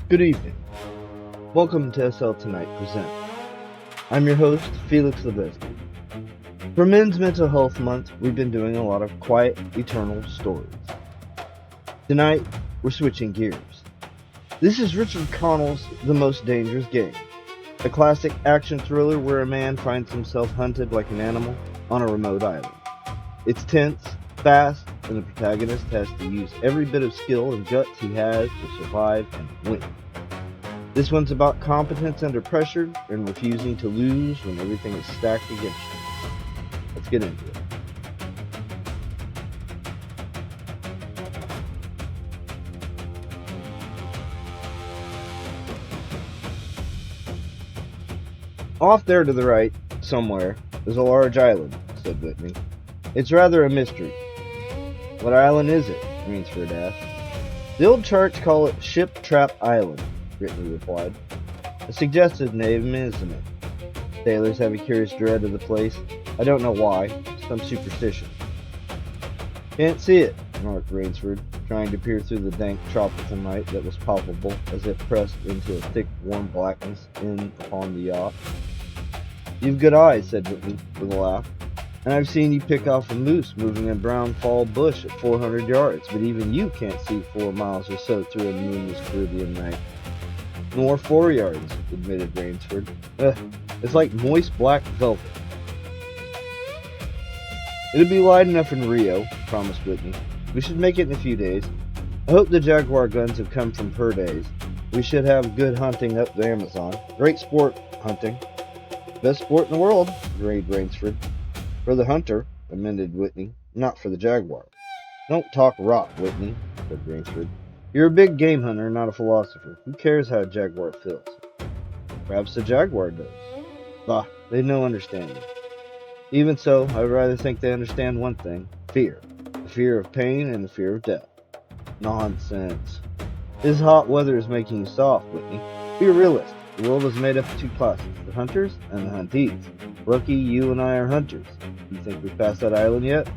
Good evening. Welcome to SL Tonight Present. I'm your host, Felix Lebeski. For Men's Mental Health Month, we've been doing a lot of quiet, eternal stories. Tonight, we're switching gears. This is Richard Connell's The Most Dangerous Game, a classic action thriller where a man finds himself hunted like an animal on a remote island. It's tense, fast, and the protagonist has to use every bit of skill and guts he has to survive and win. This one's about competence under pressure and refusing to lose when everything is stacked against you. Let's get into it. Off there to the right, somewhere, is a large island, said Whitney. It's rather a mystery. What island is it? Rainsford asked. The old charts call it Ship Trap Island, Whitney replied. A suggestive name, isn't it? Sailors have a curious dread of the place. I don't know why. Some superstition. Can't see it, remarked Rainsford, trying to peer through the dank tropical night that was palpable as if pressed into a thick, warm blackness in upon the yacht. You've good eyes, said Whitney, with a laugh. And I've seen you pick off a moose moving a brown fall bush at 400 yards, but even you can't see 4 miles or so through a moonless Caribbean night. Nor 4 yards, admitted Rainsford. It's like moist black velvet. It'll be light enough in Rio, promised Whitney. We should make it in a few days. I hope the Jaguar guns have come from her days. We should have good hunting up the Amazon. Great sport, hunting. Best sport in the world, agreed Rainsford. For the hunter, amended Whitney, not for the Jaguar. Don't talk rot, Whitney, said Rainsford. You're a big game hunter, not a philosopher. Who cares how a Jaguar feels? Perhaps the Jaguar does. Bah, they've no understanding. Even so, I would rather think they understand one thing. Fear. The fear of pain and the fear of death. Nonsense. This hot weather is making you soft, Whitney. Be a realist. The world is made up of 2 classes, the hunters and the huntees. Lucky you and I are hunters. You think we've passed that island yet?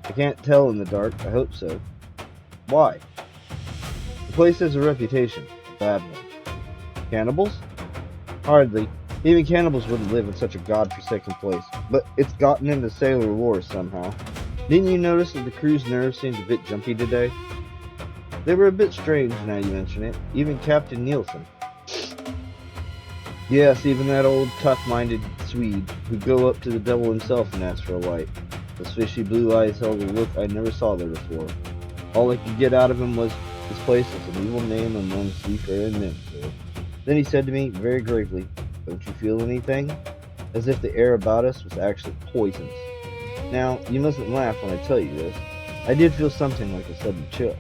I can't tell in the dark. I hope so. Why? The place has a reputation, a bad one. Cannibals? Hardly. Even cannibals wouldn't live in such a godforsaken place, but it's gotten into sailor lore somehow. Didn't you notice that the crew's nerves seemed a bit jumpy today? They were a bit strange now you mention it. Even Captain Nielsen. Yes, even that old tough-minded Swede who'd go up to the devil himself and ask for a light. His fishy blue eyes held a look I never saw there before. All I could get out of him was, this place is an evil name among seafaring men, sir. Then he said to me, very gravely, don't you feel anything? As if the air about us was actually poisonous. Now, you mustn't laugh when I tell you this. I did feel something like a sudden chill.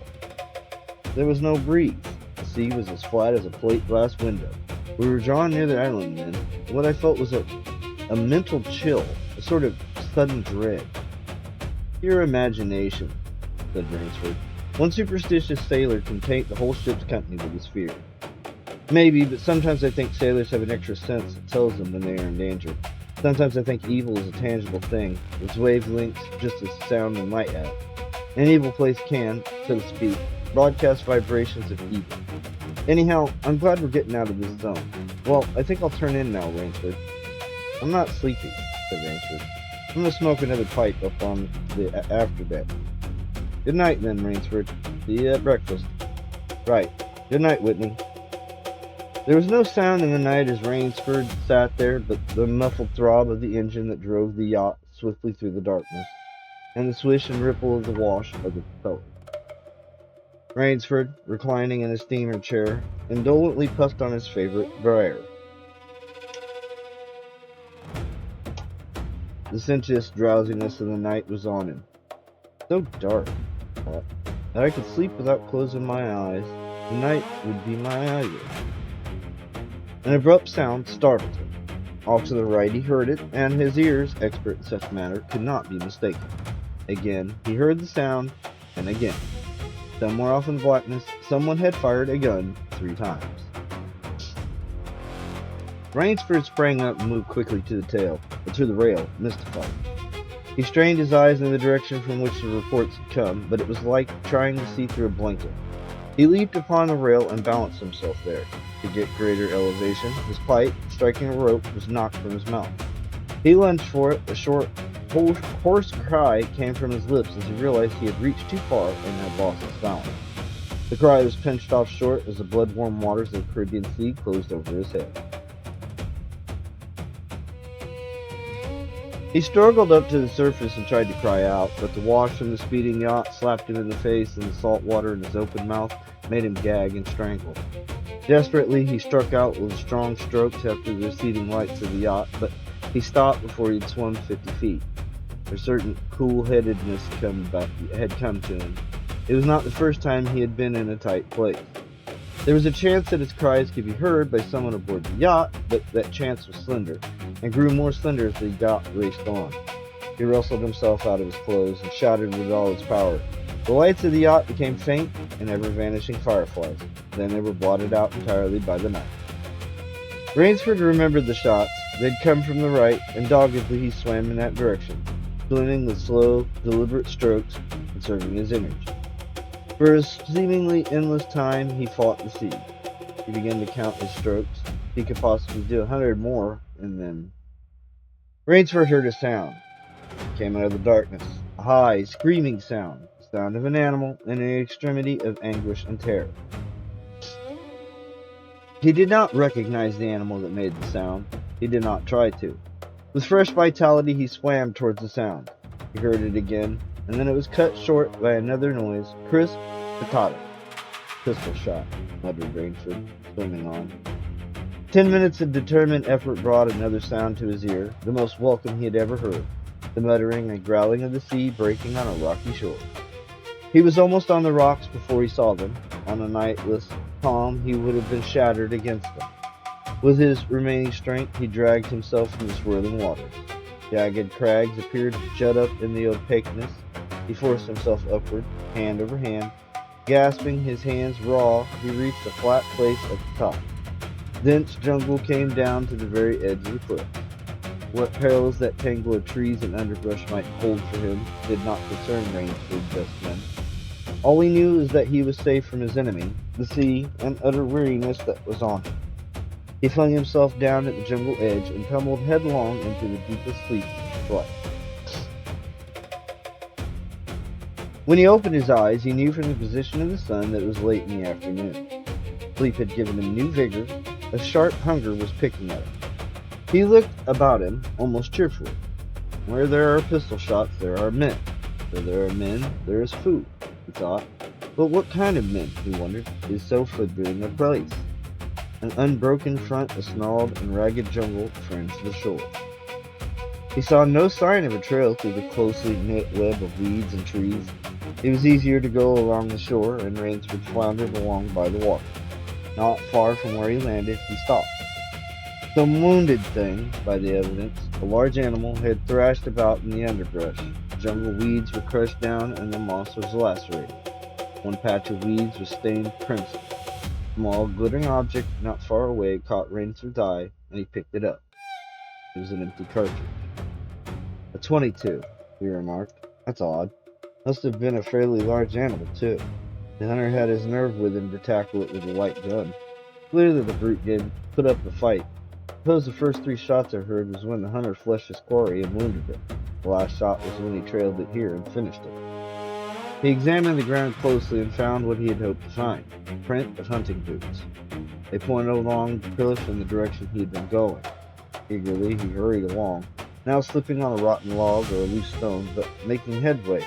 There was no breeze. The sea was as flat as a plate glass window. We were drawn near the island then. What I felt was a mental chill, a sort of sudden dread. Your imagination, said Rainsford. One superstitious sailor can taint the whole ship's company with his fear. Maybe, but sometimes I think sailors have an extra sense that tells them when they are in danger. Sometimes I think evil is a tangible thing, its wavelengths just as sound and light have. An evil place can, so to speak, broadcast vibrations of evil. Anyhow, I'm glad we're getting out of this zone. Well, I think I'll turn in now, Rainsford. I'm not sleepy, said Rainsford. I'm going to smoke another pipe up on the after deck. Good night, then, Rainsford. See you at breakfast. Right. Good night, Whitney. There was no sound in the night as Rainsford sat there but the muffled throb of the engine that drove the yacht swiftly through the darkness, and the swish and ripple of the wash of the propeller. Rainsford, reclining in a steamer chair, indolently puffed on his favorite briar. The sensuous drowsiness of the night was on him. So dark, he thought, that I could sleep without closing my eyes. The night would be my eyelid. An abrupt sound startled him. Off to the right he heard it, and his ears, expert in such matter, could not be mistaken. Again he heard the sound, and again. Somewhere off in the blackness, someone had fired a gun 3 times. Rainsford sprang up and moved quickly to the rail, mystified. He strained his eyes in the direction from which the reports had come, but it was like trying to see through a blanket. He leaped upon the rail and balanced himself there. To get greater elevation, his pipe, striking a rope, was knocked from his mouth. He lunged for it. A short, hoarse cry came from his lips as he realized he had reached too far and had lost his balance. The cry was pinched off short as the blood-warm waters of the Caribbean Sea closed over his head. He struggled up to the surface and tried to cry out, but the wash from the speeding yacht slapped him in the face, and the salt water in his open mouth made him gag and strangle. Desperately, he struck out with strong strokes after the receding lights of the yacht, but he stopped before he'd swum 50 feet. A certain cool-headedness had come to him. It was not the first time he had been in a tight place. There was a chance that his cries could be heard by someone aboard the yacht, but that chance was slender, and grew more slender as the yacht raced on. He wrestled himself out of his clothes and shouted with all his power. The lights of the yacht became faint and ever-vanishing fireflies. Then they were blotted out entirely by the night. Rainsford remembered the shots. They'd come from the right, and doggedly he swam in that direction, swimming with slow, deliberate strokes, conserving his energy. For a seemingly endless time, he fought the sea. He began to count his strokes. He could possibly do 100 more, and then Rainsford heard a sound. It came out of the darkness. A high, screaming sound. The sound of an animal in an extremity of anguish and terror. He did not recognize the animal that made the sound. He did not try to. With fresh vitality, he swam towards the sound. He heard it again, and then it was cut short by another noise, crisp, staccato. Pistol shot, muttered Rainsford, swimming on. 10 minutes of determined effort brought another sound to his ear, the most welcome he had ever heard, the muttering and growling of the sea breaking on a rocky shore. He was almost on the rocks before he saw them. On a nightless calm, he would have been shattered against them. With his remaining strength, he dragged himself from the swirling waters. Jagged crags appeared to jut up in the opaqueness. He forced himself upward, hand over hand. Gasping, his hands raw, he reached a flat place at the top. Dense jungle came down to the very edge of the cliff. What perils that tangle of trees and underbrush might hold for him did not concern Rainsford just then. All he knew is that he was safe from his enemy, the sea, and utter weariness that was on him. He flung himself down at the jungle edge and tumbled headlong into the deepest sleep of his life. When he opened his eyes, he knew from the position of the sun that it was late in the afternoon. Sleep had given him new vigor. A sharp hunger was picking at him. He looked about him almost cheerfully. Where there are pistol shots, there are men. Where there are men, there is food, he thought. But what kind of men, he wondered, is so forbidding a place? An unbroken front, a snarled and ragged jungle fringed the shore. He saw no sign of a trail through the closely knit web of weeds and trees. It was easier to go along the shore, and Rainsford floundered along by the water. Not far from where he landed, he stopped. Some wounded thing, by the evidence, a large animal, had thrashed about in the underbrush. Jungle weeds were crushed down, and the moss was lacerated. One patch of weeds was stained crimson. A small, glittering object not far away caught Rainsford's eye, and he picked it up. It was an empty cartridge. A .22, he remarked. That's odd. Must have been a fairly large animal, too. The hunter had his nerve with him to tackle it with a light gun. Clearly the brute did put up a fight. I suppose the first 3 shots I heard was when the hunter fleshed his quarry and wounded it. The last shot was when he trailed it here and finished it. He examined the ground closely and found what he had hoped to find, a print of hunting boots. They pointed along the cliff in the direction he had been going. Eagerly he hurried along, now slipping on a rotten log or a loose stone, but making headway.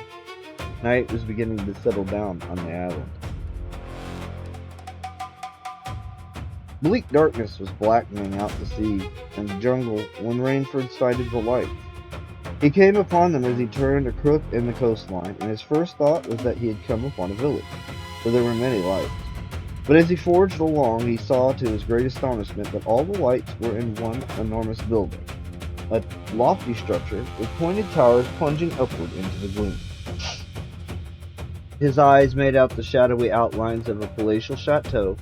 Night was beginning to settle down on the island. Bleak darkness was blackening out the sea and the jungle when Rainsford sighted the lights. He came upon them as he turned a crook in the coastline, and his first thought was that he had come upon a village, for there were many lights. But as he forged along, he saw to his great astonishment that all the lights were in one enormous building, a lofty structure with pointed towers plunging upward into the gloom. His eyes made out the shadowy outlines of a palatial chateau.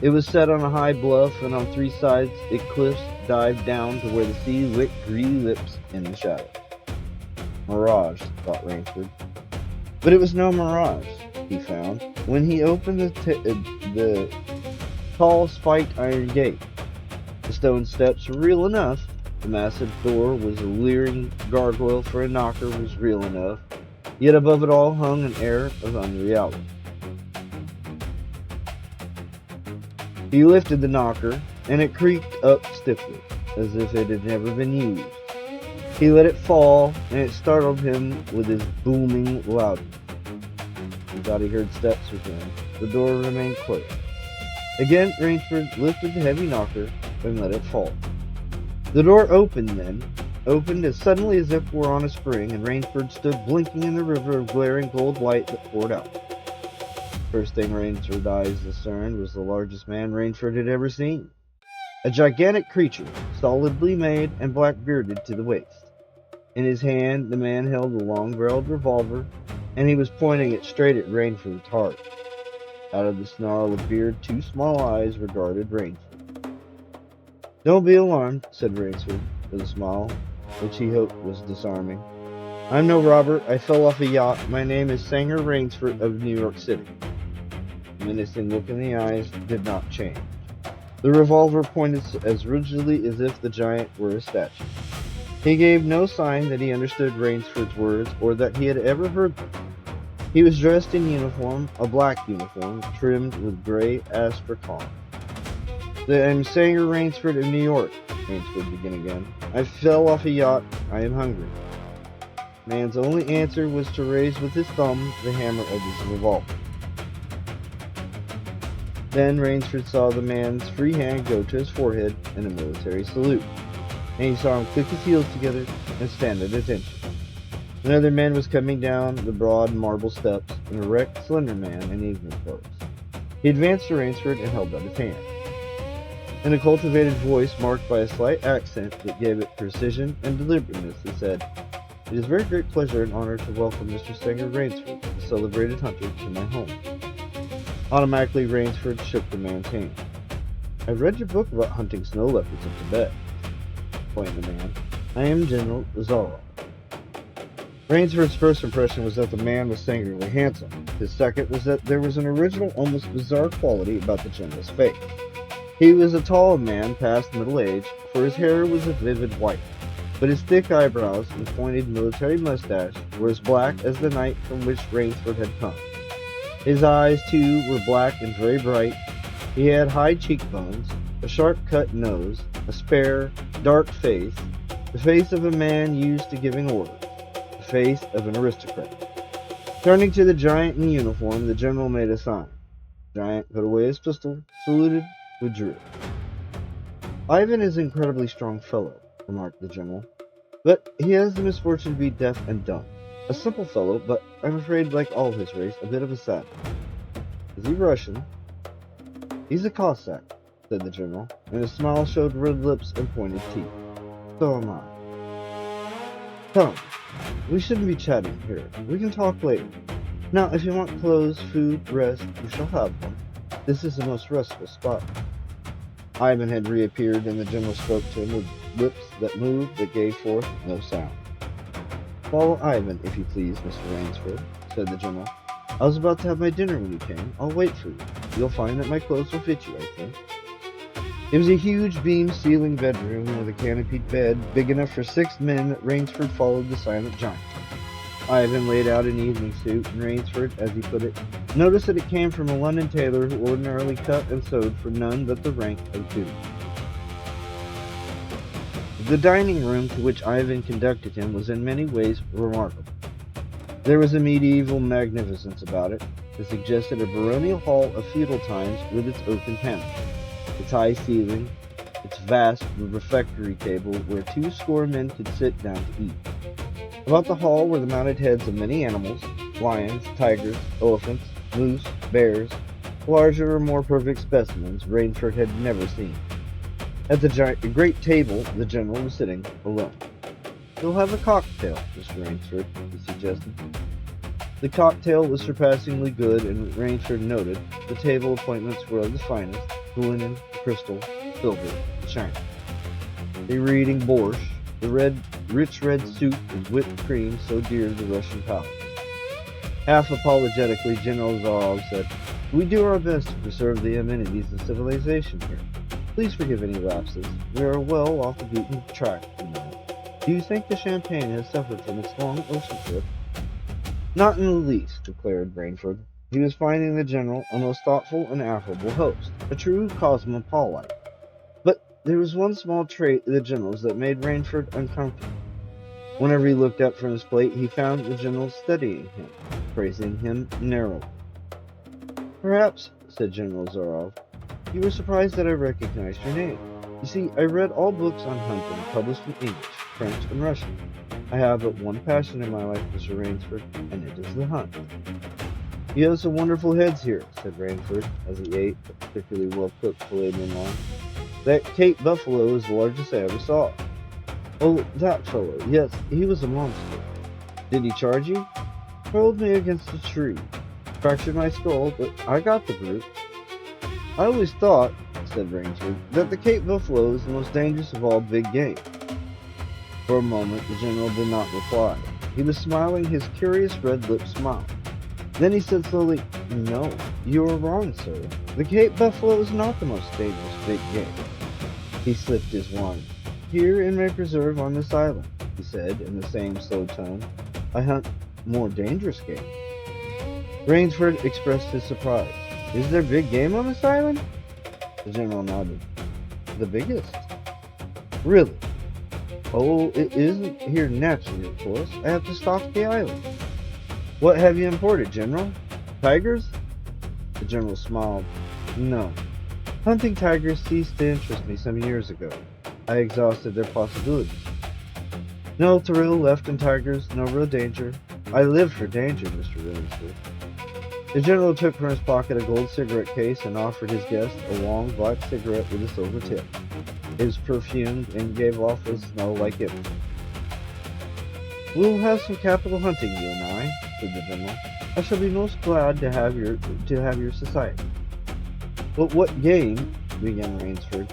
It was set on a high bluff, and on 3 sides its cliffs dived down to where the sea licked greedy lips in the shadow. Mirage, thought Rainsford. But it was no mirage. he found when he opened the tall spiked iron gate. The stone steps were real enough. The massive door was a leering gargoyle for a knocker was real enough. Yet above it all hung an air of unreality. He lifted the knocker, and it creaked up stiffly, as if it had never been used. He let it fall, and it startled him with his booming loudness. He thought he heard steps within. The door remained closed. Again, Rainsford lifted the heavy knocker and let it fall. The door opened as suddenly as if it were on a spring, and Rainsford stood blinking in the river of glaring gold light that poured out. First thing Rainsford's eyes discerned was the largest man Rainsford had ever seen. A gigantic creature, solidly made and black-bearded to the waist. In his hand, the man held a long-barreled revolver, and he was pointing it straight at Rainsford's heart. Out of the snarl of beard, two small eyes regarded Rainsford. "Don't be alarmed," said Rainsford, with a smile, which he hoped was disarming. "I'm no robber. I fell off a yacht. My name is Sanger Rainsford of New York City." The menacing look in the eyes did not change. The revolver pointed as rigidly as if the giant were a statue. He gave no sign that he understood Rainsford's words or that he had ever heard them. He was dressed in uniform, a black uniform, trimmed with gray astrakhan. "I'm Sanger Rainsford of New York," Rainsford began again. "I fell off a yacht. I am hungry." The man's only answer was to raise with his thumb the hammer of his revolver. Then Rainsford saw the man's free hand go to his forehead in a military salute, and he saw him click his heels together and stand at attention. Another man was coming down the broad marble steps, an erect, slender man in evening clothes. He advanced to Rainsford and held out his hand. In a cultivated voice marked by a slight accent that gave it precision and deliberateness, he said, "It is a very great pleasure and honor to welcome Mr. Sanger Rainsford, the celebrated hunter, to my home." Automatically, Rainsford shook the man's hand. "I've read your book about hunting snow leopards in Tibet," pointed the man. "I am General Zara." Rainsford's first impression was that the man was singularly handsome. His second was that there was an original, almost bizarre quality about the general's face. He was a tall man past middle age, for his hair was a vivid white, but his thick eyebrows and pointed military mustache were as black as the night from which Rainsford had come. His eyes, too, were black and very bright. He had high cheekbones, a sharp-cut nose, a spare, dark face, the face of a man used to giving orders, the face of an aristocrat. Turning to the giant in uniform, the general made a sign. The giant put away his pistol, saluted, withdrew. "Ivan is an incredibly strong fellow," remarked the general, "but he has the misfortune to be deaf and dumb. A simple fellow, but I'm afraid, like all his race, a bit of a savage." "Is he Russian?" "He's a Cossack," said the general, and his smile showed red lips and pointed teeth. "So am I. Come, we shouldn't be chatting here. We can talk later. Now, if you want clothes, food, rest, you shall have them. This is the most restful spot." Ivan had reappeared, and the general spoke to him with lips that moved but gave forth no sound. "Follow Ivan, if you please, Mr. Rainsford," said the general. "I was about to have my dinner when you came. I'll wait for you. You'll find that my clothes will fit you, I think." It was a huge beam-ceiling bedroom with a canopied bed big enough for 6 men that Rainsford followed the silent giant. Ivan laid out an evening suit, and Rainsford, as he put it, noticed that it came from a London tailor who ordinarily cut and sewed for none but the rank of duty. The dining room to which Ivan conducted him was in many ways remarkable. There was a medieval magnificence about it that suggested a baronial hall of feudal times with its oaken panels, its high ceiling, its vast refectory table where 20 men could sit down to eat. About the hall were the mounted heads of many animals, lions, tigers, elephants, moose, bears, larger or more perfect specimens Rainsford had never seen. At the great table, the general was sitting alone. "You'll have a cocktail, Mr. Rainsford," he suggested. The cocktail was surpassingly good, and Rainsford noted the table appointments were of the finest, the linen, crystal, silver, and china. They were eating borscht, the rich red soup with whipped cream so dear to the Russian palate. Half apologetically, General Zarov said, "We do our best to preserve the amenities of civilization here. Please forgive any lapses. We are well off the beaten track, you know. Do you think the champagne has suffered from its long ocean trip?" "Not in the least," declared Rainford. He was finding the General a most thoughtful and affable host, a true cosmopolite. But there was one small trait of the General's that made Rainford uncomfortable. Whenever he looked up from his plate, he found the General studying him, praising him narrowly. "Perhaps," said General Zarov, "you were surprised that I recognized your name. You see, I read all books on hunting published in English, French, and Russian. I have but one passion in my life, Mr. Rainsford, and it is the hunt." "You have some wonderful heads here," said Rainford, as he ate a particularly well-cooked filet mignon. "That Cape buffalo is the largest I ever saw." "Oh, that fellow. Yes, he was a monster." "Did he charge you?" "Hurled me against a tree. Fractured my skull, but I got the brute." "I always thought," said Rainsford, "that the Cape buffalo is the most dangerous of all big game." For a moment the General did not reply. He was smiling his curious red-lipped smile. Then he said slowly, "No, you are wrong, sir. The Cape buffalo is not the most dangerous big game." He sipped his wine. "Here in my preserve on this island," he said in the same slow tone, "I hunt more dangerous game." Rainsford expressed his surprise. "Is there big game on this island?" The General nodded. "The biggest." "Really?" "Oh, it isn't here naturally, of course. I have to stock the island." "What have you imported, General? Tigers?" The General smiled. "No. Hunting tigers ceased to interest me some years ago. I exhausted their possibilities. No thrill left in tigers, no real danger. I live for danger, Mr. Rainsford." The General took from his pocket a gold cigarette case and offered his guest a long black cigarette with a silver tip. It was perfumed and gave off a smell like it. "We'll have some capital hunting, you and I," said the General. "I shall be most glad to have your society." "But what game?" began Rainsford.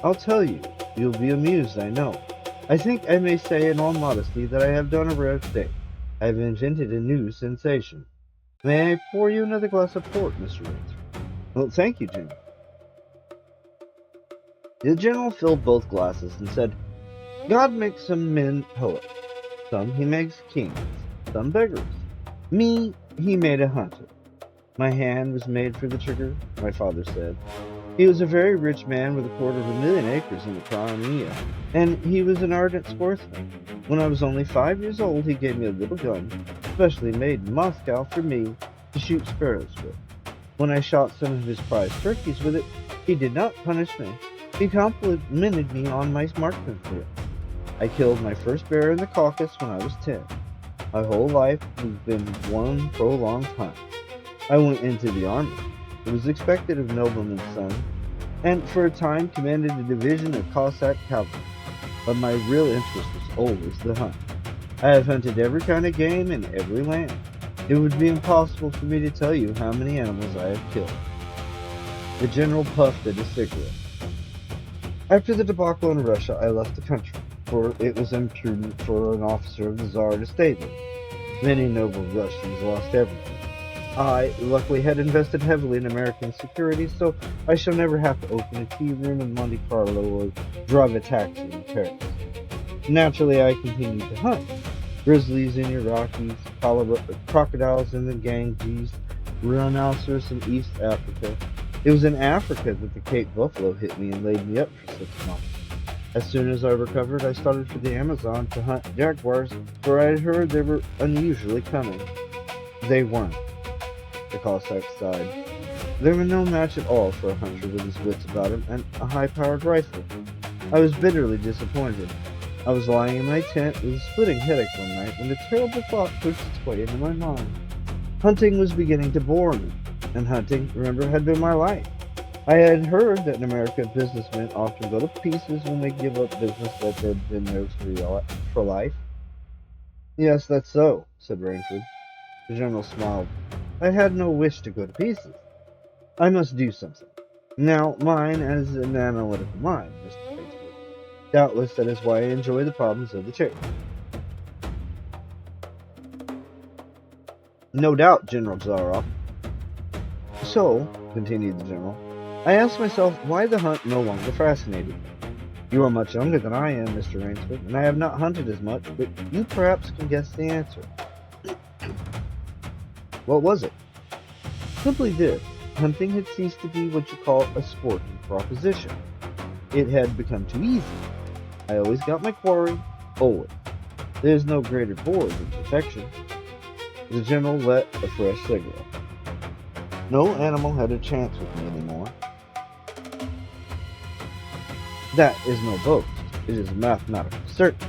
"I'll tell you. You'll be amused, I know. I think I may say in all modesty that I have done a rare thing. I have invented a new sensation. May I pour you another glass of port, Mr. Rainsford?" "Well, thank you, General." The General filled both glasses and said, "God makes some men poets. Some he makes kings, some beggars. Me he made a hunter. My hand was made for the trigger," my father said. He was a very rich man with 250,000 acres in the Crimea, and he was an ardent sportsman. When I was only 5 years old, he gave me a little gun, specially made in Moscow for me to shoot sparrows with. When I shot some of his prize turkeys with it, he did not punish me. He complimented me on my marksmanship. I killed my first bear in the Caucasus when I was 10. My whole life has been one prolonged hunt. I went into the army. It was expected of noblemen's sons, and for a time commanded a division of Cossack cavalry. But my real interest was always the hunt. I have hunted every kind of game in every land. It would be impossible for me to tell you how many animals I have killed." The General puffed at his cigarette. "After the debacle in Russia, I left the country, for it was imprudent for an officer of the Tsar to stay there. Many noble Russians lost everything. I, luckily, had invested heavily in American securities, so I shall never have to open a tea room in Monte Carlo or drive a taxi in Paris. Naturally, I continued to hunt. Grizzlies in the Rockies, crocodiles in the Ganges, rhinoceros in East Africa. It was in Africa that the Cape buffalo hit me and laid me up for 6 months. As soon as I recovered, I started for the Amazon to hunt jaguars, for I had heard they were unusually cunning. They weren't," the Cossack sighed. "They were no match at all for a hunter with his wits about him and a high-powered rifle. I was bitterly disappointed. I was lying in my tent with a splitting headache one night when a terrible thought pushed its way into my mind. Hunting was beginning to bore me, and hunting, remember, had been my life. I had heard that in America businessmen often go to pieces when they give up business that had been theirs for life." "Yes, that's so," said Rainford. The General smiled. "I had no wish to go to pieces. I must do something. Now, mine is an analytical mind, Mr. Rainsford. Doubtless that is why I enjoy the problems of the chase. No doubt, General Zaroff. So, continued the general, I asked myself why the hunt no longer fascinated me. You are much younger than I am, Mr. Rainsford, and I have not hunted as much, but you perhaps can guess the answer. What was it? Simply this. Hunting had ceased to be what you call a sporting proposition. It had become too easy. I always got my quarry, always. There is no greater bore than perfection. The general lit a fresh cigarette. No animal had a chance with me anymore. That is no boast. It is a mathematical certainty.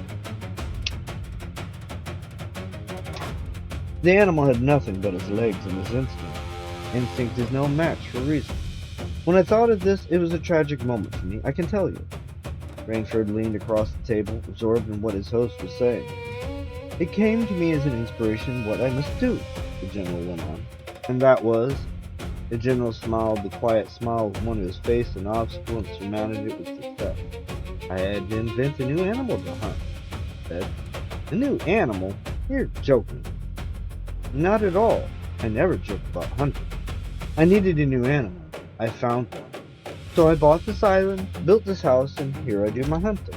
The animal had nothing but his legs and his instinct. Instinct is no match for reason. When I thought of this, it was a tragic moment for me, I can tell you. Rainford leaned across the table, absorbed in what his host was saying. It came to me as an inspiration what I must do, the general went on. And that was... The general smiled the quiet smile of one who has faced an obstacle and surmounted it with success. I had to invent a new animal to hunt, he said. A new animal? You're joking. Not at all. I never joke about hunting. I needed a new animal. I found one. So I bought this island, built this house, and here I do my hunting.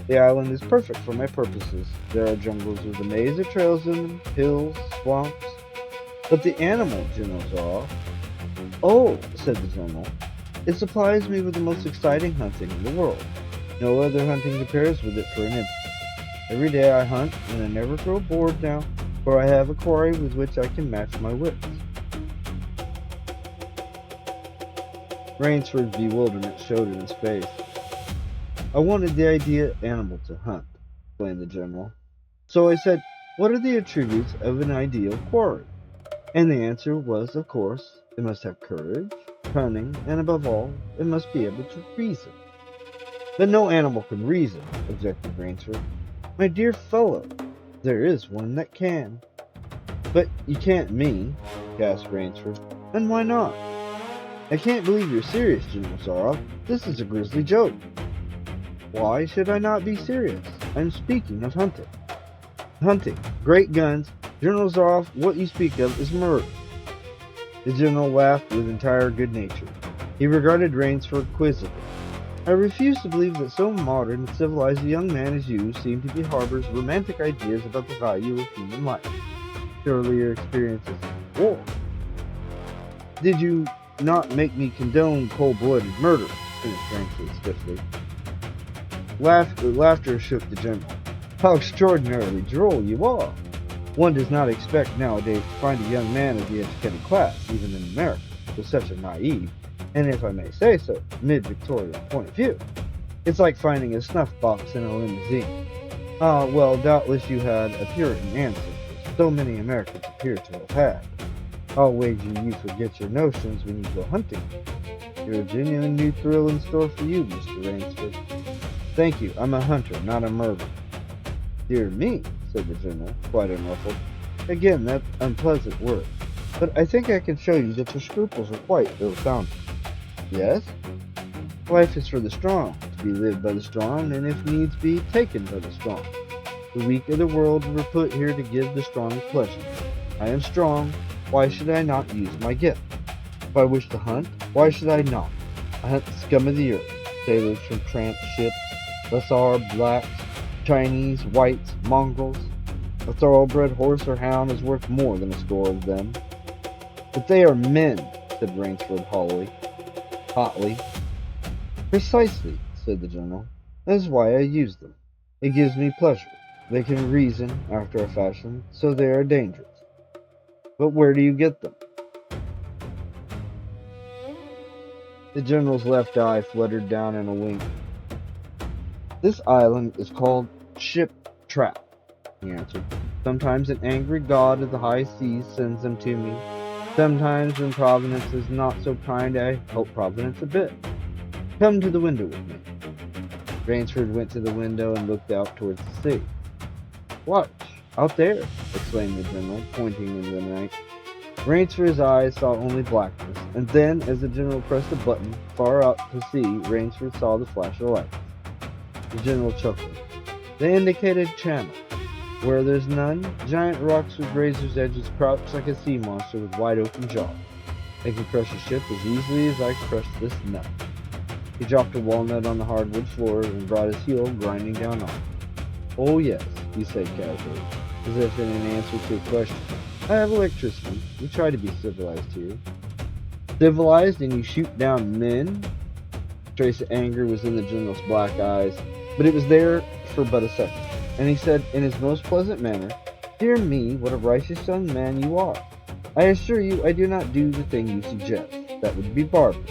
The island is perfect for my purposes. There are jungles with a maze of trails in them, hills, swamps. But the animal, General Zaroff. Oh, said the general, it supplies me with the most exciting hunting in the world. No other hunting compares with it for an instant. Every day I hunt, and I never grow bored now, for I have a quarry with which I can match my wits. Rainsford's bewilderment showed in his face. I wanted the ideal animal to hunt, explained the general. So I said, what are the attributes of an ideal quarry? And the answer was, of course, it must have courage, cunning, and above all, it must be able to reason. But no animal can reason, objected Rainsford. My dear fellow, there is one that can. But you can't mean, gasped Rainsford. And why not? I can't believe you're serious, General Zaroff. This is a grisly joke. Why should I not be serious? I'm speaking of hunting. Hunting, great guns. General Zaroff, what you speak of is murder. The general laughed with entire good nature. He regarded Rainsford quizzically. I refuse to believe that so modern and civilized a young man as you seem to be harbors romantic ideas about the value of human life. Surely your experiences in war. Did you not make me condone cold-blooded murder? Finished Rainsford stiffly. Laughter shook the general. How extraordinarily droll you are! One does not expect nowadays to find a young man of the educated class, even in America, with such a naive, and if I may say so, mid-Victorian point of view. It's like finding a snuff box in a limousine. Ah, well, doubtless you had a Puritan ancestor. So many Americans appear to have had. I'll wager you forget your notions when you go hunting. You're a genuine new thrill in store for you, Mr. Rainsford. Thank you, I'm a hunter, not a murderer. Dear me, said the general, quite unruffled. Again, that unpleasant word. But I think I can show you that your scruples are quite ill-founded. Yes? Life is for the strong, to be lived by the strong, and if needs be, taken by the strong. The weak of the world were put here to give the strong pleasure. I am strong, why should I not use my gift? If I wish to hunt, why should I not? I hunt the scum of the earth, sailors from tramp ships, Hussar blacks, Chinese, whites, Mongols. A thoroughbred horse or hound is worth more than a score of them. But they are men, said Rainsford hotly. Precisely, said the general. That is why I use them. It gives me pleasure. They can reason, after a fashion, so they are dangerous. But where do you get them? The general's left eye fluttered down in a wink. This island is called Ship Trap, he answered. Sometimes an angry god of the high seas sends them to me. Sometimes when Providence is not so kind, I help Providence a bit. Come to the window with me. Rainsford went to the window and looked out towards the sea. Watch, out there, exclaimed the general, pointing into the night. Rainsford's eyes saw only blackness, and then, as the general pressed a button far out to sea, Rainsford saw the flash of light. The general chuckled. They indicated channel. Where there's none, giant rocks with razor's edges crouch like a sea monster with wide open jaws. I can crush a ship as easily as I crush this nut. He dropped a walnut on the hardwood floor and brought his heel grinding down on it. Oh yes, he said casually, as if in an answer to a question. I have electricity. We try to be civilized here. Civilized and you shoot down men? A trace of anger was in the general's black eyes, but it was there for but a second, and he said in his most pleasant manner, Dear me, what a righteous young man you are. I assure you I do not do the thing you suggest. That would be barbarous.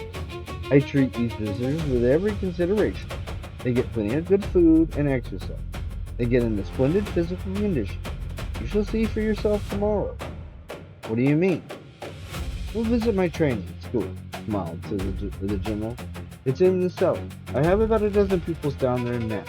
I treat these visitors with every consideration. They get plenty of good food and exercise. They get in a splendid physical condition. You shall see for yourself tomorrow. What do you mean? We'll visit my training school, smiled the general. It's in the cellar. I have about a dozen pupils down there now.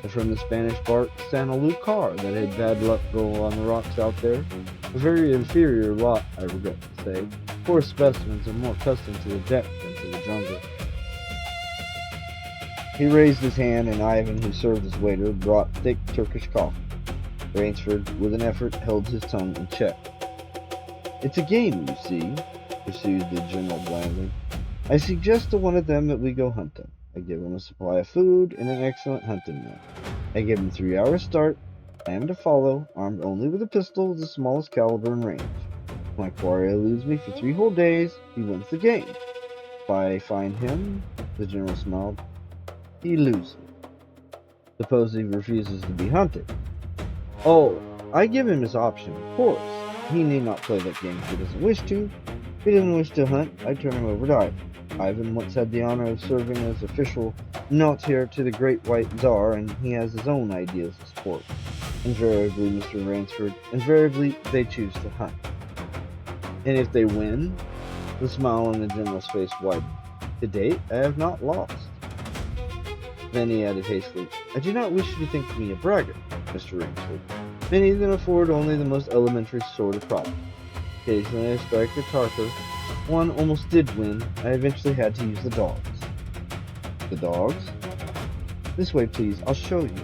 They're from the Spanish bark Santa Lucar that had bad luck go on the rocks out there. A very inferior lot, I regret to say. Poor specimens are more accustomed to the deck than to the jungle. He raised his hand, and Ivan, who served as waiter, brought thick Turkish coffee. Rainsford, with an effort, held his tongue in check. It's a game, you see, pursued the general blandly. I suggest to one of them that we go hunting. I give him a supply of food and an excellent hunting knife. I give him 3 hours start. I am to follow, armed only with a pistol of the smallest caliber and range. If my quarry eludes me for 3 whole days, he wins the game. If I find him, the general smiled, he loses. Suppose he refuses to be hunted. Oh, I give him his option, of course. He need not play that game if he doesn't wish to. If he doesn't wish to hunt, I turn him over to Ivan. Ivan once had the honor of serving as official notaire to the great white Tsar, and he has his own ideas of sport. Invariably, Mr. Rainsford, invariably they choose to hunt. And if they win? The smile on the general's face widened. To date, I have not lost. Then he added hastily, I do not wish you to think me a braggart, Mr. Rainsford. Many of them afford only the most elementary sort of profit. Occasionally I strike a tartar. One almost did win. I eventually had to use the dogs. The dogs? This way, please. I'll show you.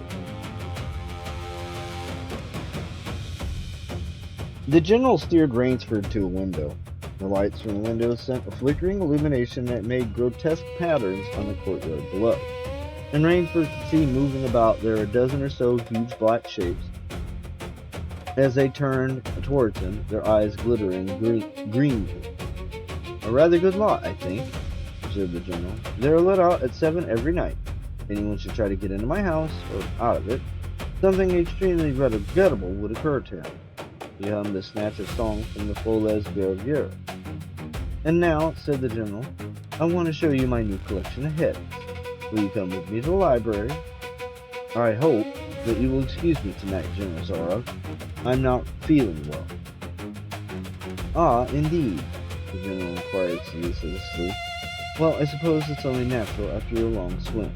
The general steered Rainsford to a window. The lights from the window sent a flickering illumination that made grotesque patterns on the courtyard below. And Rainsford could see moving about there a dozen or so huge black shapes. As they turned towards him, their eyes glittering greenly. A rather good lot, I think, observed the general. They are let out at 7 every night. If anyone should try to get into my house, or out of it, something extremely regrettable would occur to him. He hummed a snatch of song from the Foles Bergère. And now, said the general, I want to show you my new collection of heads. Will you come with me to the library? I hope that you will excuse me tonight, General Zarov. I'm not feeling well. Ah, indeed, the general inquired solicitously. Well, I suppose it's only natural after your long swim.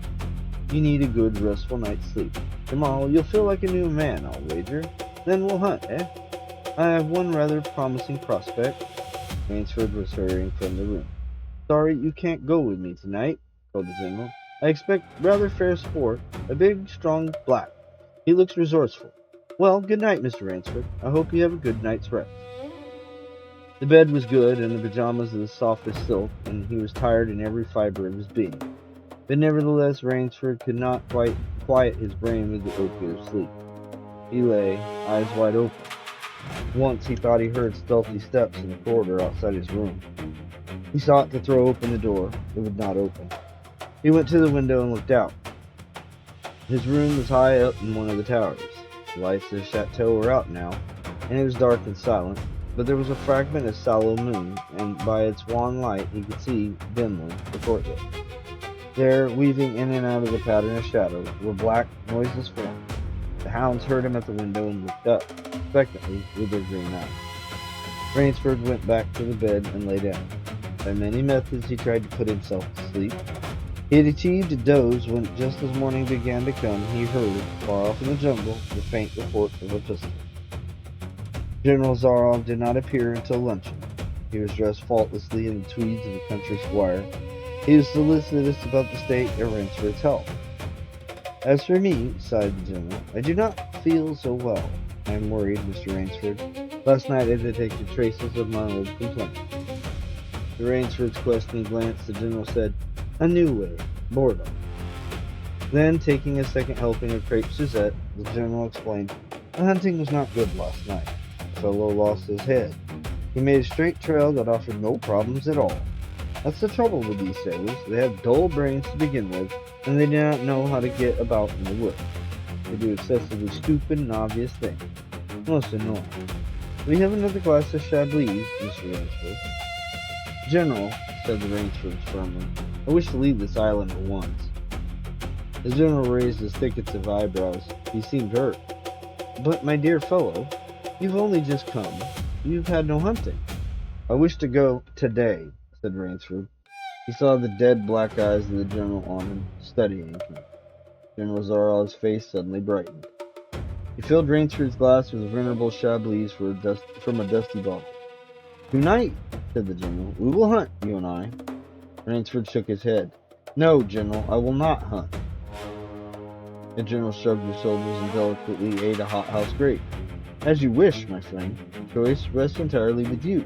You need a good, restful night's sleep. Tomorrow you'll feel like a new man, I'll wager. Then we'll hunt, eh? I have one rather promising prospect. Rainsford was hurrying from the room. Sorry you can't go with me tonight, called the general. I expect rather fair sport, a big, strong black. He looks resourceful. Well, good night, Mr. Rainsford. I hope you have a good night's rest. The bed was good, and the pajamas of the softest silk, and he was tired in every fiber of his being. But nevertheless, Rainsford could not quite quiet his brain with the opiate of sleep. He lay, eyes wide open. Once he thought he heard stealthy steps in the corridor outside his room. He sought to throw open the door. It would not open. He went to the window and looked out. His room was high up in one of the towers. The lights of the chateau were out now, and it was dark and silent, but there was a fragment of sallow moon, and by its wan light he could see, dimly, the courtyard. There, weaving in and out of the pattern of shadows, were black, noiseless forms. The hounds heard him at the window and looked up, expectantly, with their green eyes. Rainsford went back to the bed and lay down. By many methods he tried to put himself to sleep. He had achieved a doze when, just as morning began to come, he heard, far off in the jungle, the faint report of a pistol. General Zarov did not appear until luncheon. He was dressed faultlessly in the tweeds of a country squire. He was solicitous about the state of Rainsford's health. As for me, sighed the general, I do not feel so well. I'm worried, Mr. Rainsford. Last night I detected traces of my old complaint. To Rainsford's questioning glance, the general said, "A new way. Boredom." Then, taking a second helping of crepe Suzette, the general explained, "The hunting was not good last night. The fellow lost his head. He made a straight trail that offered no problems at all. That's the trouble with these sailors. They have dull brains to begin with, and they do not know how to get about in the woods. They do excessively stupid and obvious things. Most annoying. We have another glass of Chablis, Mr. Rainsford." "General," said the Rainsfords firmly, "I wish to leave this island at once." The general raised his thickets of eyebrows. He seemed hurt. "But, my dear fellow, you've only just come. You've had no hunting." "I wish to go today," said Rainsford. He saw the dead black eyes of the general on him, studying him. General Zarov's face suddenly brightened. He filled Rainsford's glass with a venerable Chablis from a dusty bottle. "Tonight," said the general, "we will hunt, you and I." Rainsford shook his head. "No, General, I will not hunt." The general shrugged his shoulders and delicately ate a hothouse grape. "As you wish, my friend. Choice rests entirely with you.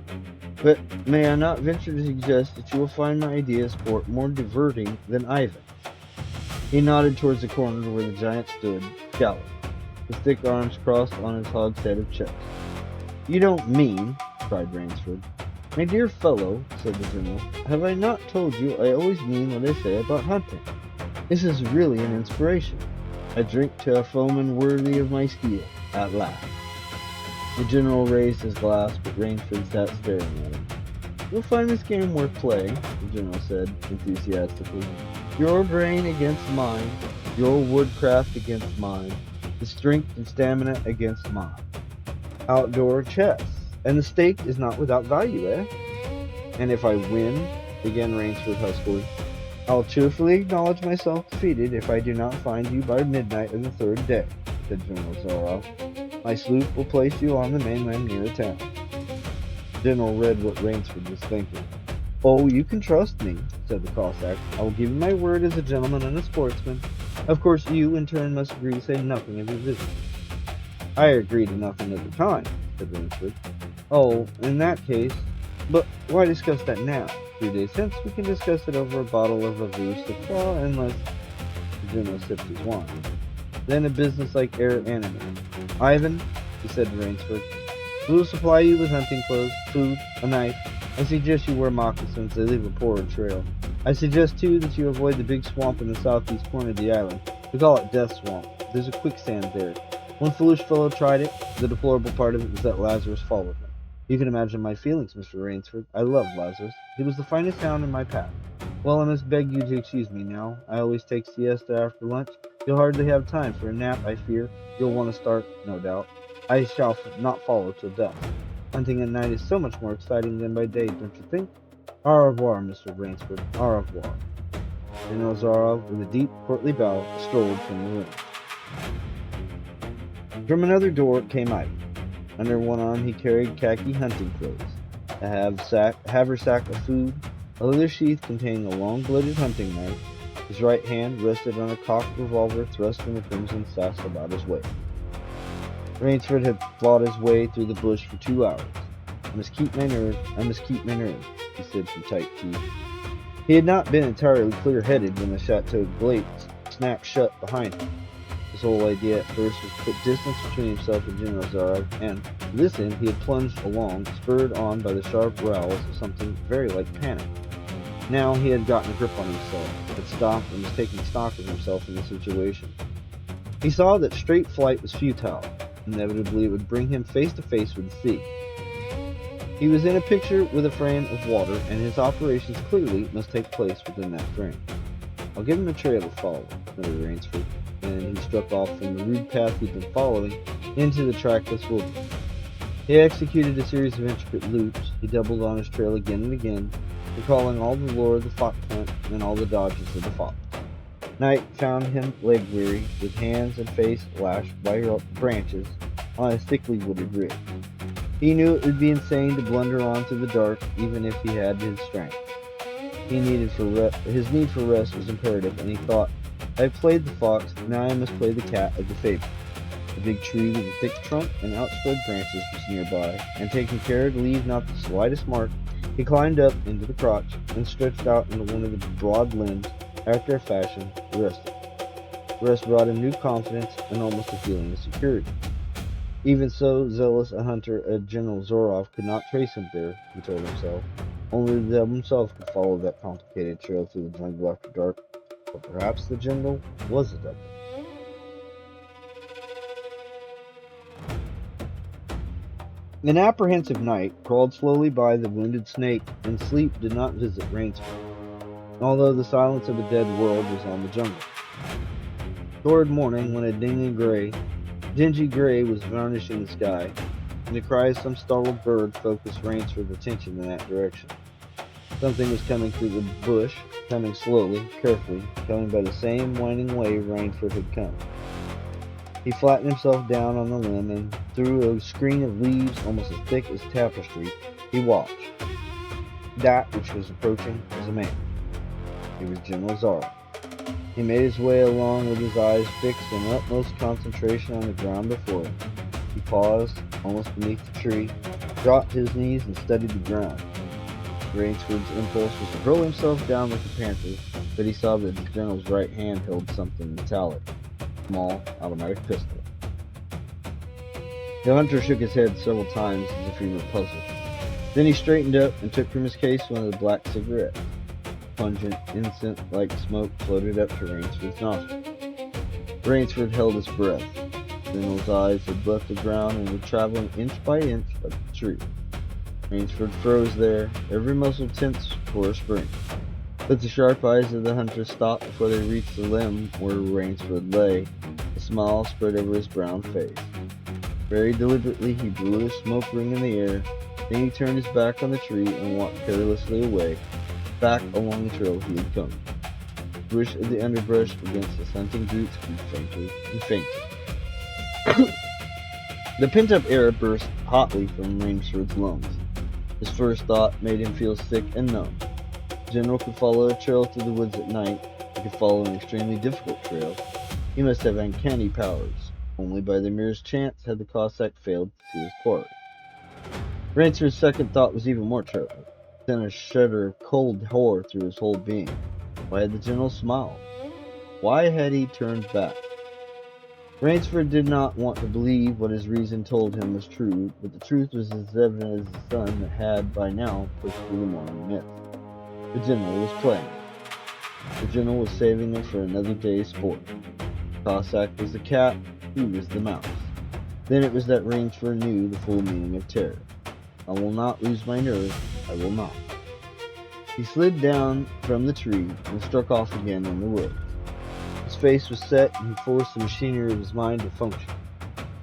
But may I not venture to suggest that you will find my idea of sport more diverting than Ivan?" He nodded towards the corner where the giant stood, scowling, his thick arms crossed on his hogshead of chest. "You don't mean," cried Rainsford. "My dear fellow," said the general, "have I not told you I always mean what I say about hunting? This is really an inspiration. I drink to a foeman worthy of my steel, at last." The general raised his glass, but Rainsford sat staring at him. "You'll find this game worth playing," the general said, enthusiastically. "Your brain against mine, your woodcraft against mine, the strength and stamina against mine. Outdoor chess. And the stake is not without value, eh?" "And if I win," began Rainsford huskily. "I'll cheerfully acknowledge myself defeated if I do not find you by midnight of the third day," said General Zarov. "My sloop will place you on the mainland near town." The general read what Rainsford was thinking. "Oh, you can trust me," said the Cossack. "I will give you my word as a gentleman and a sportsman. Of course, you, in turn, must agree to say nothing of your visit." "I agree to nothing at the time," said Rainsford. "Oh, in that case, but why discuss that now? 3 days hence we can discuss it over a bottle of Ravus de Foie, unless—" The general sipped his wine. Then a businesslike air animated. "Ivan," he said to Rainsford, "we will supply you with hunting clothes, food, a knife. I suggest you wear moccasins, they leave a poorer trail. I suggest, too, that you avoid the big swamp in the southeast corner of the island. We call it Death Swamp. There's a quicksand there. One foolish fellow tried it. The deplorable part of it was that Lazarus followed him. You can imagine my feelings, Mr. Rainsford. I loved Lazarus. He was the finest hound in my pack. Well, I must beg you to excuse me now. I always take siesta after lunch. You'll hardly have time for a nap, I fear. You'll want to start, no doubt. I shall not follow till dusk. Hunting at night is so much more exciting than by day, don't you think? Au revoir, Mr. Rainsford. Au revoir." General Zarov, with a deep, courtly bow, strolled from the room. From another door came Ike. Under one arm he carried khaki hunting clothes, a haversack of food, a leather sheath containing a long-bladed hunting knife. His right hand rested on a cocked revolver thrust in the crimson sash about his waist. Rainsford had fought his way through the bush for 2 hours. I must keep my nerve, he said through tight teeth. He had not been entirely clear-headed when the chateau gate snapped shut behind him. His whole idea at first was to put distance between himself and General Zarov, and to this end he had plunged along, spurred on by the sharp growls of something very like panic. Now he had gotten a grip on himself, had stopped and was taking stock of himself in the situation. He saw that straight flight was futile. Inevitably it would bring him face to face with the sea. He was in a picture with a frame of water, and his operations clearly must take place within that frame. "I'll give him a trail to follow," muttered Rainsford, and he struck off from the rude path he'd been following into the trackless wilderness. He executed a series of intricate loops. He doubled on his trail again and again, recalling all the lore of the fox hunt and all the dodges of the fox. Night found him leg-weary, with hands and face lashed by branches on a thickly wooded ridge. He knew it would be insane to blunder on through the dark, even if he had his strength. His need for rest was imperative, and he thought, "I have played the fox, now I must play the cat of the fable." A big tree with a thick trunk and outspread branches was nearby, and taking care to leave not the slightest mark, he climbed up into the crotch and stretched out into one of the broad limbs. After a fashion, rested. The rest brought him new confidence and almost a feeling of security. Even so zealous a hunter as General Zorov could not trace him there, he told himself. Only the devil himself could follow that complicated trail through the jungle after dark. But perhaps the general was the devil. An apprehensive night crawled slowly by the wounded snake, and sleep did not visit Rainsford, although the silence of a dead world was on the jungle. Toward morning, when a dingy gray was varnishing the sky, and the cry of some startled bird focused Rainsford's attention in that direction. Something was coming through the bush, coming slowly, carefully, coming by the same winding way Rainsford had come. He flattened himself down on the limb, and through a screen of leaves almost as thick as tapestry, he watched. That which was approaching was a man. It was General Zorov. He made his way along with his eyes fixed in utmost concentration on the ground before him. He paused, almost beneath the tree, dropped to his knees, and studied the ground. Rainsford's impulse was to hurl himself down like a panther, but he saw that the general's right hand held something metallic, a small automatic pistol. The hunter shook his head several times as if he were puzzled. Then he straightened up and took from his case one of the black cigarettes. Pungent, incense-like smoke floated up to Rainsford's nostrils. Rainsford held his breath. The general's eyes had left the ground and were traveling inch by inch up the tree. Rainsford froze there, every muscle tense for a spring. But the sharp eyes of the hunter stopped before they reached the limb where Rainsford lay. A smile spread over his brown face. Very deliberately he blew a smoke ring in the air. Then he turned his back on the tree and walked carelessly away, back along the trail he had come. The bush of the underbrush against his hunting boots grew fainter and fainter. The pent-up air burst hotly from Rainsford's lungs. His first thought made him feel sick and numb. The general could follow a trail through the woods at night. He could follow an extremely difficult trail. He must have uncanny powers. Only by the merest chance had the Cossack failed to see his quarry. Rainsford's second thought was even more terrible. Then a shudder of cold horror through his whole being. Why had the general smiled? Why had he turned back? Rainsford did not want to believe what his reason told him was true, but the truth was as evident as the sun that had by now pushed through the morning mist. The general was playing. The general was saving him for another day's sport. The Cossack was the cat, he was the mouse. Then it was that Rainsford knew the full meaning of terror. I will not lose my nerve, I will not. He slid down from the tree and struck off again in the woods. His face was set, and he forced the machinery of his mind to function.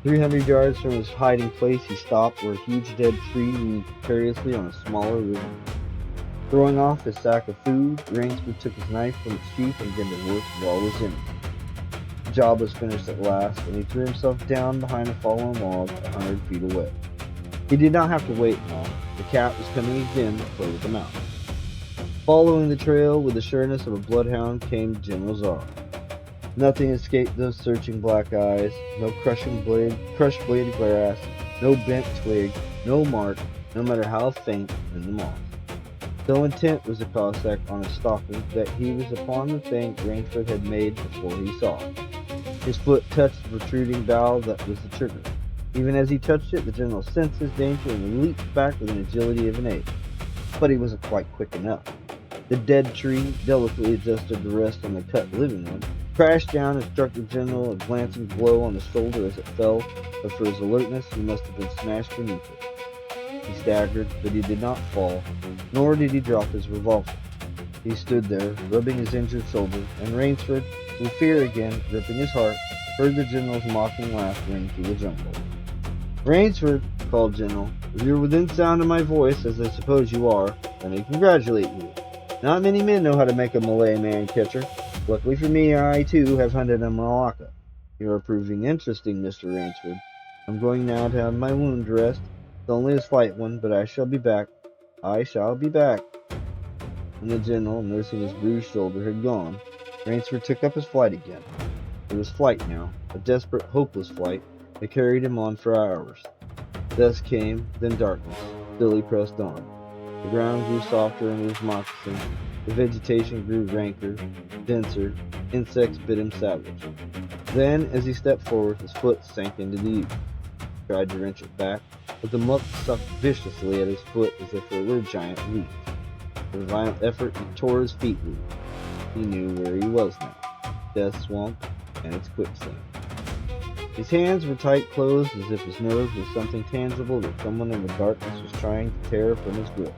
300 yards from his hiding place, he stopped where a huge dead tree leaned precariously on a smaller river. Throwing off his sack of food, Rainsford took his knife from its sheath and began to work with all his energy. The job was finished at last, and he threw himself down behind a fallen log 100 feet away. He did not have to wait long. The cat was coming again to play with the mouse. Following the trail with the sureness of a bloodhound came General Zorov. Nothing escaped those searching black eyes, no crushed blade of grass, no bent twig, no mark, no matter how faint, in the moss. So intent was the Cossack on his stalking that he was upon the thing Rainsford had made before he saw it. His foot touched the protruding bough that was the trigger. Even as he touched it, the general sensed his danger and leaped back with an agility of an ape. But he wasn't quite quick enough. The dead tree, delicately adjusted to rest on the cut living one, crashed down and struck the general a glancing blow on the shoulder as it fell, but for his alertness he must have been smashed beneath it. He staggered, but he did not fall, nor did he drop his revolver. He stood there, rubbing his injured shoulder, and Rainsford, with fear again gripping his heart, heard the general's mocking laugh ring through the jungle. "Rainsford," called General, "if you're within sound of my voice, as I suppose you are, let me congratulate you. Not many men know how to make a Malay man-catcher. Luckily for me, I, too, have hunted in Malacca. You are proving interesting, Mr. Rainsford. I'm going now to have my wound dressed. It's only a slight one, but I shall be back. I shall be back." When the general, nursing his bruised shoulder, had gone, Rainsford took up his flight again. It was flight now, a desperate, hopeless flight, It carried him on for hours. Dusk came, then darkness. Still he pressed on. The ground grew softer under his moccasins. The vegetation grew ranker, denser. Insects bit him savage. Then, as he stepped forward, his foot sank into the ooze. He tried to wrench it back, but the muck sucked viciously at his foot as if it were a giant leech. With a violent effort, he tore his feet loose. He knew where he was now. Death Swamp and its quicksand. His hands were tight closed as if his nerves were something tangible that someone in the darkness was trying to tear from his grip.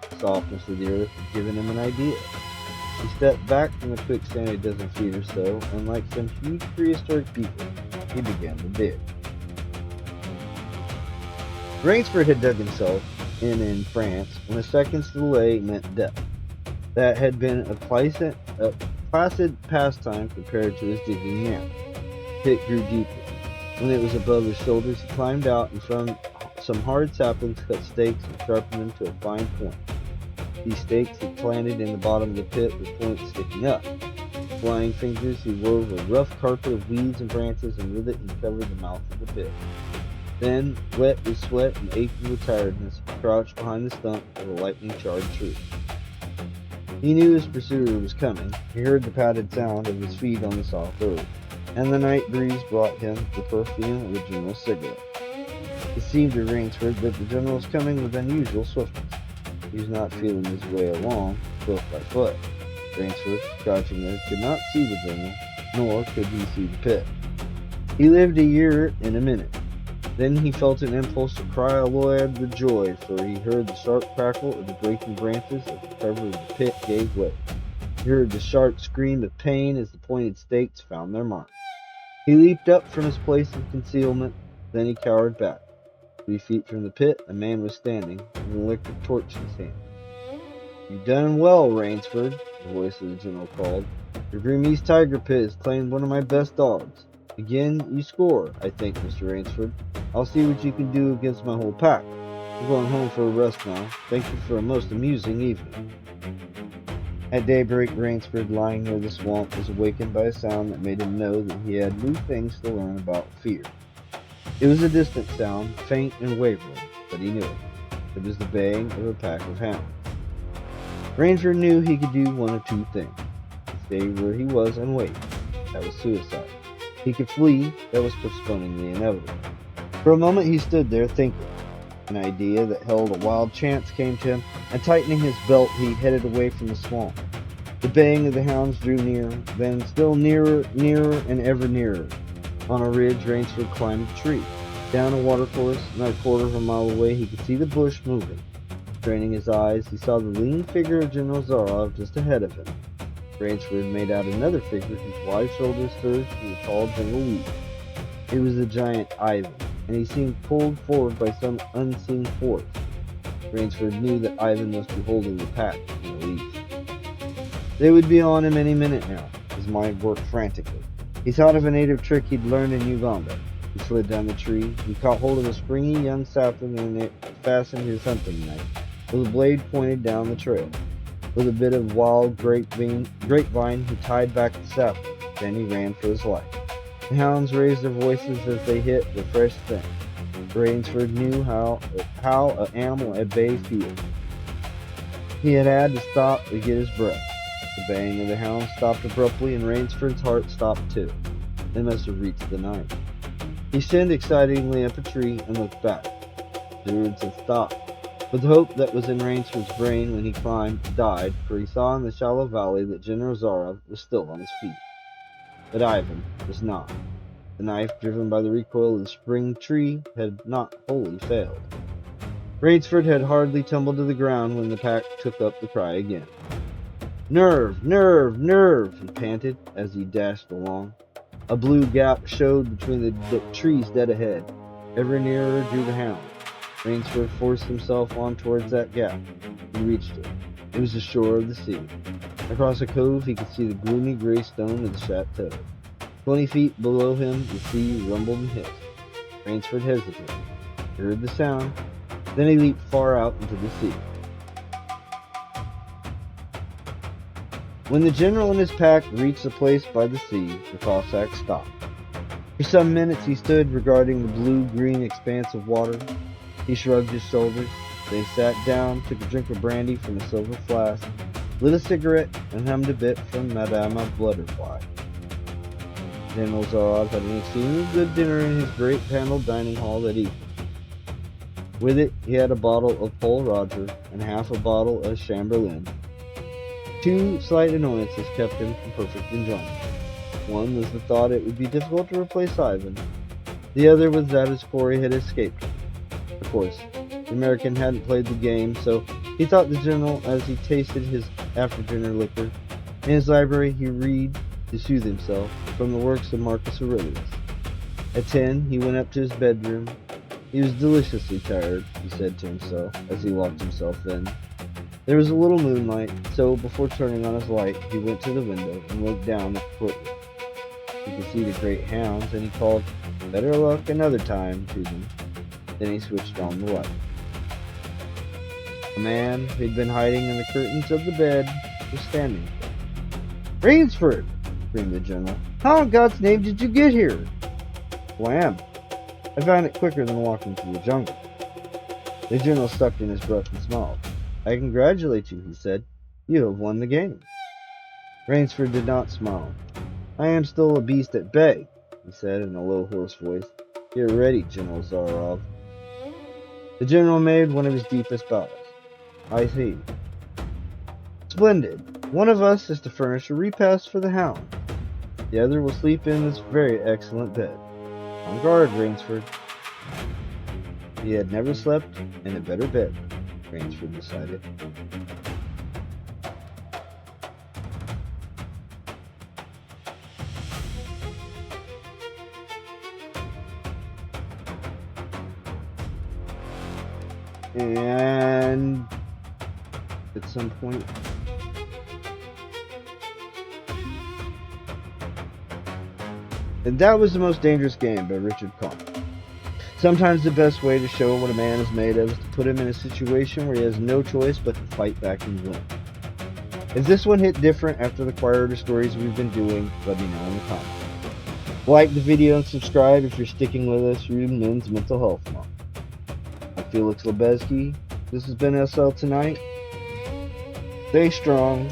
The softness of the earth had given him an idea. He stepped back from the quicksand a dozen feet or so, and like some huge prehistoric people, he began to dig. Rainsford had dug himself in France when a second's delay meant death. That had been a placid pastime compared to his digging now. The pit grew deeper. When it was above his shoulders, he climbed out and from some hard saplings cut stakes and sharpened them to a fine point. These stakes he planted in the bottom of the pit with points sticking up. With flying fingers, he wove a rough carpet of weeds and branches, and with it he covered the mouth of the pit. Then, wet with sweat and aching with tiredness, he crouched behind the stump of a lightning-charred tree. He knew his pursuer was coming. He heard the padded sound of his feet on the soft earth, and the night breeze brought him the perfume of the general's cigarette. It seemed to Rainsford that the general was coming with unusual swiftness. He was not feeling his way along, foot by foot. Rainsford, crouching there, could not see the general, nor could he see the pit. He lived a year in a minute. Then he felt an impulse to cry aloud with joy, for he heard the sharp crackle of the breaking branches as the cover of the pit gave way. He heard the sharp scream of pain as the pointed stakes found their mark. He leaped up from his place of concealment, then he cowered back. 3 feet from the pit, a man was standing, with an electric torch in his hand. "You've done well, Rainsford," the voice of the general called. "Your Burmese tiger pit has claimed one of my best dogs. Again, you score, I think, Mr. Rainsford. I'll see what you can do against my whole pack. I'm going home for a rest now. Thank you for a most amusing evening." At daybreak, Rainsford, lying near the swamp, was awakened by a sound that made him know that he had new things to learn about fear. It was a distant sound, faint and wavering, but he knew it. It was the baying of a pack of hounds. Rainsford knew he could do one of two things. He could stay where he was and wait. That was suicide. He could flee. That was postponing the inevitable. For a moment he stood there thinking. An idea that held a wild chance came to him, and tightening his belt he headed away from the swamp. The baying of the hounds drew nearer, then still nearer, and ever nearer. On a ridge, Rainsford climbed a tree. Down a watercourse, not a quarter of a mile away, he could see the bush moving. Straining his eyes, he saw the lean figure of General Zaroff just ahead of him. Rainsford made out another figure whose wide shoulders surged through the tall jungle weeds. It was the giant Ivan, and he seemed pulled forward by some unseen force. Rainsford knew that Ivan must be holding the pack in the leash. They would be on him any minute now. His mind worked frantically. He thought of a native trick he'd learned in Uganda. He slid down the tree. He caught hold of a springy young sapling and it fastened his hunting knife, with the blade pointed down the trail. With a bit of wild grapevine, he tied back the sapling. Then he ran for his life. The hounds raised their voices as they hit the fresh scent. Rainsford knew how an animal at bay feels. He had to stop to get his breath. The baying of the hounds stopped abruptly, and Rainsford's heart stopped too. They must have reached the night. He shinned excitedly up a tree and looked back. The birds had stopped. But the hope that was in Rainsford's brain when he climbed died, for he saw in the shallow valley that General Zaroff was still on his feet. But Ivan was not. The knife, driven by the recoil of the spring tree, had not wholly failed. Rainsford had hardly tumbled to the ground when the pack took up the cry again. "Nerve! Nerve! Nerve!" he panted as he dashed along. A blue gap showed between the trees dead ahead. Ever nearer drew the hound. Rainsford forced himself on towards that gap. He reached it. It was the shore of the sea. Across a cove he could see the gloomy gray stone of the chateau. 20 feet below him the sea rumbled and hissed. Rainsford hesitated. He heard the sound. Then he leaped far out into the sea. When the general and his pack reached the place by the sea, the Cossacks stopped. For some minutes he stood regarding the blue-green expanse of water. He shrugged his shoulders. Then he sat down, took a drink of brandy from a silver flask, lit a cigarette, and hummed a bit from Madame Butterfly. General Zaroff had an exceedingly good dinner in his great paneled dining hall that evening. With it, he had a bottle of Pole Roger and half a bottle of Chamberlain. Two slight annoyances kept him from perfect enjoyment. One was the thought it would be difficult to replace Ivan. The other was that his quarry had escaped him. Of course, the American hadn't played the game, so he thought the general as he tasted his after-dinner liquor. In his library, he read, to soothe himself, from the works of Marcus Aurelius. At 10, he went up to his bedroom. He was deliciously tired, he said to himself, as he locked himself in. There was a little moonlight, so before turning on his light, he went to the window and looked down at the courtyard. He could see the great hounds, and he called, "Better luck another time," to them. Then he switched on the light. A man who had been hiding in the curtains of the bed was standing there. "Rainsford!" screamed the general. "How in God's name did you get here?" "Wham! I found it quicker than walking through the jungle." The general sucked in his breath and smiled. "I congratulate you," he said. "You have won the game." Rainsford did not smile. "I am still a beast at bay," he said in a low, hoarse voice. "Get ready, General Zaroff." The general made one of his deepest bows. "I see." "Splendid. One of us is to furnish a repast for the hound. The other will sleep in this very excellent bed. On guard, Rainsford." He had never slept in a better bed, Rainsford decided. And at some point, and that was The Most Dangerous Game by Richard Connell. Sometimes the best way to show what a man is made of is to put him in a situation where he has no choice but to fight back and win. If this one hit different after the quieter stories we've been doing, let me know in the comments. Like the video and subscribe if you're sticking with us through Men's Mental Health Month. I'm Felix Lebeski. This has been SL Tonight. Stay strong.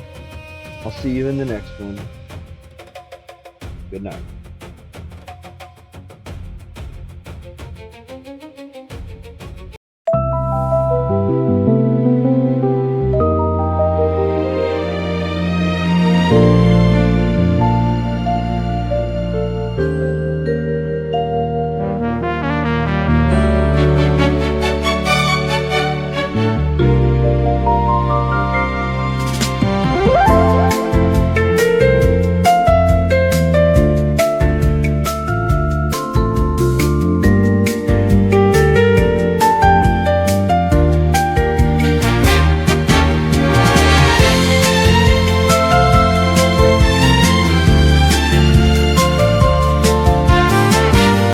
I'll see you in the next one. Good night.